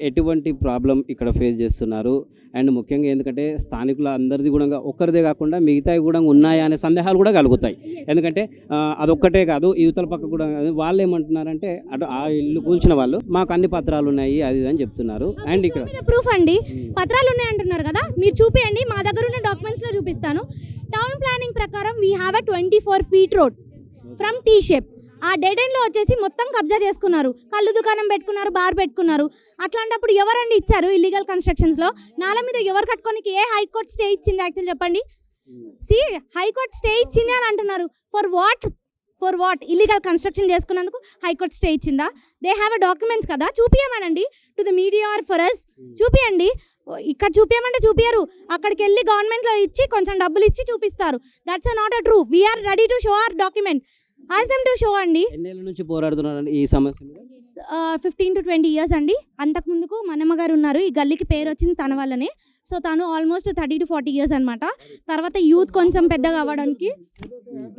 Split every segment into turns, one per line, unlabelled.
ఎటువంటి ప్రాబ్లమ్ ఇక్కడ ఫేస్ చేస్తున్నారు? అండ్ ముఖ్యంగా ఎందుకంటే స్థానికుల అందరిది కూడా ఒక్కరిదే కాకుండా మిగతావి కూడా ఉన్నాయా అనే సందేహాలు కూడా కలుగుతాయి. ఎందుకంటే అదొక్కటే కాదు, యువతల పక్క కూడా వాళ్ళు ఏమంటున్నారంటే అటు ఆ ఇల్లు కూల్చిన వాళ్ళు మాకు అన్ని పత్రాలు ఉన్నాయి అది ఇది అని చెప్తున్నారు. అండ్ ఇక్కడ
ప్రూఫ్ అండి, పత్రాలు ఉన్నాయి అంటున్నారు కదా, మీరు చూపియండి. మా దగ్గర ఉన్న డాక్యుమెంట్స్లో చూపిస్తాను. టౌన్ ప్లానింగ్ ప్రకారం we have a 24 feet road from tea shape. ఆ డెడ్ ఎండ్లో వచ్చేసి మొత్తం కబ్జా చేసుకున్నారు, కళ్ళు దుకాణం పెట్టుకున్నారు, బార్ పెట్టుకున్నారు. అట్లాంటప్పుడు ఎవరండి ఇచ్చారు ఇల్లీగల్ కన్స్ట్రక్షన్స్లో? నాల మీద ఎవరు కట్టుకోనికి ఏ హైకోర్టు స్టే ఇచ్చింది యాక్చువల్ చెప్పండి? హైకోర్టు స్టే ఇచ్చింది అని అంటున్నారు. ఫర్ వాట్ ఇల్లీగల్ కన్స్ట్రక్షన్ చేసుకున్నందుకు హైకోర్టు స్టే ఇచ్చిందా? దే హ్యావ్ అ డాక్యుమెంట్స్ కదా, చూపించమనండి. To the media or for us చూపియండి. ఇక్కడ చూపించమంటే చూపించరు, అక్కడికి వెళ్ళి గవర్నమెంట్లో ఇచ్చి కొంచెం డబ్బులు ఇచ్చి చూపిస్తారు. That's not a true. We are ready to show our document. Ask them to show అండి.
ఎన్నేళ్ళ నుంచి పోరాడుతున్నారండి ఈ సమస్య మీద?
15 to 20 years అండి. అంతకుముందుకు మనమ్మ గారు ఉన్నారు, ఈ గల్లీకి పేరు వచ్చింది తన వల్లనే. సో తను ఆల్మోస్ట్ 30 to 40 years అనమాట. తర్వాత యూత్ కొంచెం పెద్దగా అవ్వడానికి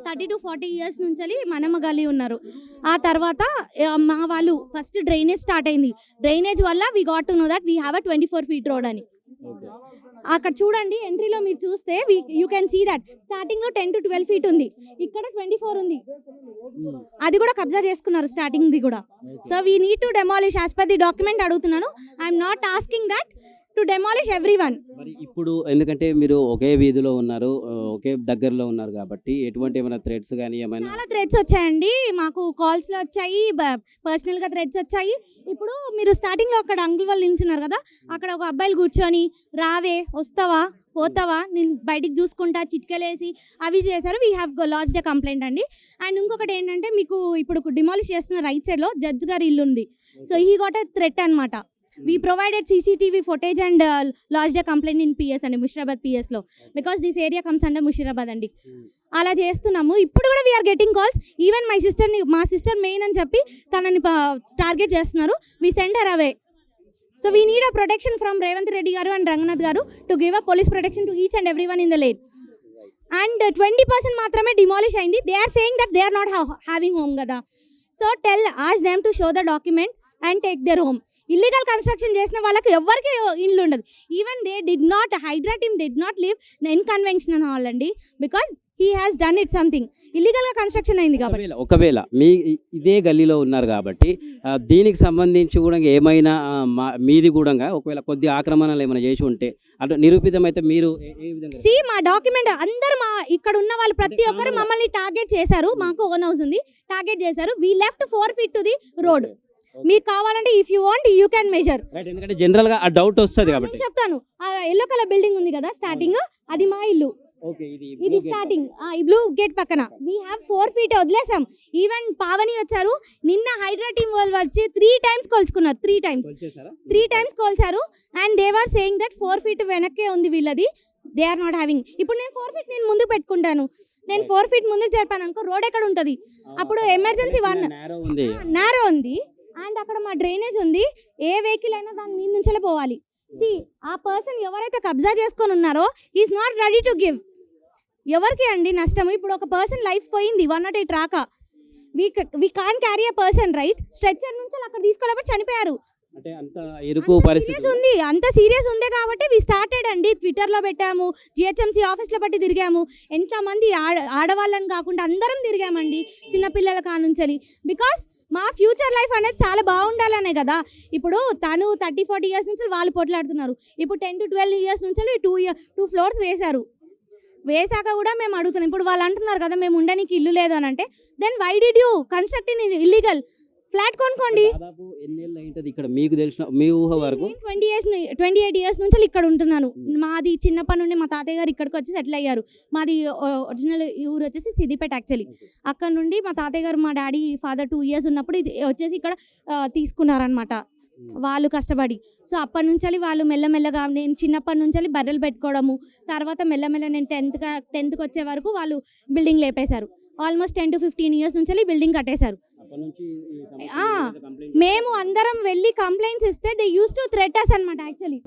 30 to 40 years నుంచి మనమ్మ గల్లీ ఉన్నారు. ఆ తర్వాత మా వాళ్ళు ఫస్ట్ డ్రైనేజ్ స్టార్ట్ అయింది. డ్రైనేజ్ వల్ల we got to know that we have a 24 feet road అని. అక్కడ చూడండి, ఎంట్రీలో మీరు చూస్తే యూ కెన్ సీ దట్ స్టార్టింగ్లో 10 to 12 feet ఉంది, ఇక్కడ 24 ఉంది. అది కూడా కబ్జా చేసుకున్నారు స్టార్టింగ్ది కూడా. So we need to demolish as per the document అడుగుతున్నాను. I'm not asking that to demolish everyone.
మరి ఇప్పుడు ఎందుకంటే మీరు ఒకే వీధిలో ఉన్నారు, ఒకే దగ్గరలో ఉన్నారు కాబట్టి ఎటువంటి ఏమైనా థ్రెడ్స్ కానీ ఏమైనా?
చాలా థ్రెడ్స్ వచ్చాయండి, మాకు కాల్స్లో వచ్చాయి, పర్సనల్గా థ్రెడ్స్ వచ్చాయి. ఇప్పుడు మీరు స్టార్టింగ్లో అక్కడ అంకుల్ వాళ్ళు నిల్చున్నారు కదా, అక్కడ ఒక అబ్బాయిలు కూర్చొని రావే వస్తావా పోతావా నేను బయటికి చూసుకుంటా చిట్కలేసి అవి చేశారు. We have lodged a complaint అండి. అండ్ ఇంకొకటి ఏంటంటే, మీకు ఇప్పుడు డిమాలిష్ చేస్తున్న రైట్ సైడ్లో జడ్జ్ గారి ఇల్లు ఉంది. So he got a threat అనమాట. We provided CCTV footage and lodged a complaint in PS and Mushirabad PS లో, because this area comes under Mushirabad అండి. అలా చేస్తున్నాము. ఇప్పుడు కూడా వీఆర్ గెటింగ్ కాల్స్. ఈవెన్ మా సిస్టర్ మెయిన్ అని చెప్పి తనని టార్గెట్ చేస్తున్నారు. We send her away. So we need a protection from Revanth Reddy గారు అండ్ రంగనాథ్ గారు to give a police protection to each and every one in the lane. And 20% మాత్రమే demolish అయింది. They are saying that they are not having home కదా. So ask them to show the document and take there home. Illegal construction చేసిన వాళ్ళకి ఎవరికి ఇల్లు ఉండదు. Even they did not, HYDRAA team did not live in conventional hall అండి, because he has done it something. ఇల్లీగల్గా construction అయింది కాబట్టి.
ఒకవేళ మీ ఇదే గల్లీలో ఉన్నారు కాబట్టి దీనికి సంబంధించి కూడా ఏమైనా మీది కూడా ఒకవేళ కొద్ది ఆక్రమణలు ఏమైనా చేసి ఉంటే అటు నిరూపితమైతే మీరు ఏ విధంగా?
మా డాక్యుమెంట్ అందరూ ఇక్కడ ఉన్న వాళ్ళు ప్రతి ఒక్కరు మమ్మల్ని టార్గెట్ చేశారు. మాకు ఓన్ హౌస్ ఉంది, టార్గెట్ చేశారు. We left 4 feet to the road. మీకు కావాలంటే if you want you can measure.
ఎందుకంటే జనరల్ గా ఆ డౌట్ వస్తుంది కాబట్టి
చెప్తాను. ఆ ఎల్లో కలర్ బిల్డింగ్ ఉంది కదా స్టార్టింగ్, అది మా ఇల్లు. ఇది స్టార్టింగ్ ఈ బ్లూ గేట్ పక్కన. వీ హ్యావ్ 4 feet వదిలేసాం. ఈవెన్ పావని వచ్చారు నిన్న, హైడ్రా టీమ్ వాళ్ళు వచ్చి 3 times కొలుచుకున్నారు. 3 times కోల్చారు. And they are saying that 4 feet వెనక్కే ఉంది వీళ్ళది. They are not having. ఇప్పుడు నేను 4 feet నేను ముందుకు పెట్టుకుంటాను. నేను 4 feet ముందుకు జరిపాను అనుకో, రోడ్ ఎక్కడ ఉంటుంది? అప్పుడు ఎమర్జెన్సీ నేరో ఉంది. అండ్ అక్కడ మా డ్రైనేజ్ ఉంది. ఏ వెహికల్ అయినా దాని మీద నుంచే పోవాలి. ఆ పర్సన్ ఎవరైతే కబ్జా చేసుకొని ఉన్నారో is not ready to give. ఎవరికి అండి నష్టము? ఇప్పుడు ఒక పర్సన్ లైఫ్ పోయింది 108 రాక. We can carry a person right. Stretcher నుంచి అక్కడ తీసుకోలేకపోతే చనిపోయారు. అంత సీరియస్ ఉండే కాబట్టి వి స్టార్టెడ్ అండి. ట్విట్టర్లో పెట్టాము, GHMC ఆఫీస్లో బట్టి తిరిగాము. ఎంతమంది ఆడవాళ్ళని కాకుండా అందరం తిరిగామండి, చిన్నపిల్లల కానుంచి. బికాస్ మా ఫ్యూచర్ లైఫ్ అనేది చాలా బాగుండాలనే కదా. ఇప్పుడు తను 30-40 years నుంచి వాళ్ళు పోట్లాడుతున్నారు. ఇప్పుడు 10 to 12 years నుంచి 2 floors వేసాక కూడా మేము అడుగుతున్నాం. ఇప్పుడు వాళ్ళు అంటున్నారు కదా మేము ఉండడానికి ఇల్లు లేదు అని అంటే, then why did you construct in illegal flat? కొనుక్కోండి.
ఇక్కడ మీకు తెలిసిన మీ ఊహ వరకు
28 years నుంచి ఇక్కడ ఉంటున్నాను. మాది చిన్నప్పటి నుండి మా తాతయ్య గారు ఇక్కడికి వచ్చి సెటిల్ అయ్యారు. మాది ఒరిజినల్ ఊరు వచ్చేసి సిద్దిపేట యాక్చువల్లీ. అక్కడ నుండి మా తాతయ్య గారు, మా డాడీ ఫాదర్ 2 years ఉన్నప్పుడు ఇది వచ్చేసి ఇక్కడ తీసుకున్నారనమాట వాళ్ళు కష్టపడి. సో అప్పటి నుంచి వాళ్ళు మెల్లమెల్లగా, నేను చిన్నప్పటి నుంచి బర్రెలు పెట్టుకోవడము, తర్వాత మెల్లమెల్ల నేను 10th వచ్చే వరకు వాళ్ళు బిల్డింగ్ లేపేశారు. ఆల్మోస్ట్ 10 to 15 years నుంచి బిల్డింగ్ కట్టేశారు. మేము అందరం వెళ్ళి కంప్లైంట్స్ ఇస్తే దే యూస్ టు థ్రెట్ అస్ అనమాట యాక్చువల్లీ.